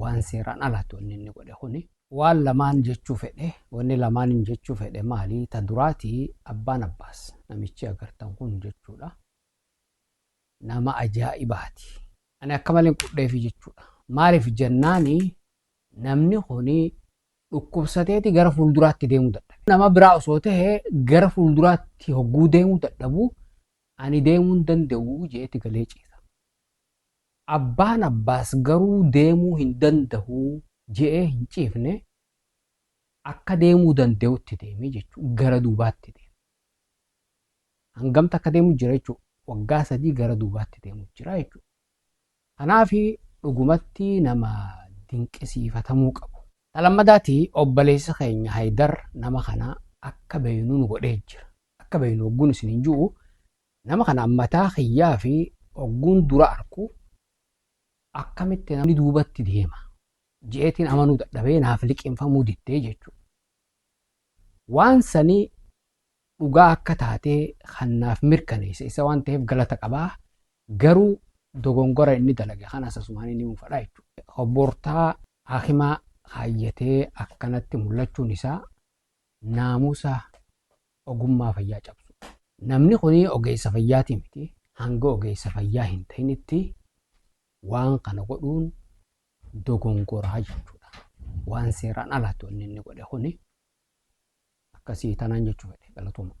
waan seeraan alatu inni godhe kuni. Waan lamaan jechuu fedhe, wanni lamaan jechuu fedhe maali? Ta duraatii abbaan abbaas namichi agartan kun jechuudha. Nama ajaa'ibaati. Ani akka malee qudheefi jechuudha. Maaliif jennaani namni kuni dhukkubsateeti gara fuulduraatti deemuu dadhabe. Nama biraa osoo ta'ee gara fuulduraatti hogguu deemuu dadhabu ani deemuu hin danda'u jeeti galee ciisa. Abbaan abbaas garuu deemuu hin danda'u je'ee hin ciifne akka deemuu danda'utti deemee jechuudha. Gara duubaatti deema. Hangamta akka deemuu jira jechuudha. Waggaa 3 gara duubaatti deemuu jira jechuudha. Kanaaf dhugumatti nama dinqisiifatamuu qabu. Lammadaatii obboleessa keenya Haydar nama kana akka beeynu nu godhee jira. Akka beeynu ogguun isin hin jiru nama kana ammataa xiyyaa fi ogguun dura arku akkamitti namni duubatti deema jeetiin amanuu dadhabee naaf liqinfamuu diddee jechuudha. Waan sanii dhugaa akka taatee kannaaf mirkaneessa isa waan ta'eef galata qabaa. Garuu dogongora inni dalage kanas asumaan inni muufadha jechuudha. Obbortaa hakimaa hayyatee akkanatti mul'achuun isaa naamusa ogummaa fayyaa cabsu. Namni kuni ogeessa fayyaati miti. Hanga ogeessa fayyaa hin ta'initti waan kana godhuun dogongoraa jechuudha. Waan seeraan alatu inni godhe kuni akkasii tanaan jechuu fedhe galatuma.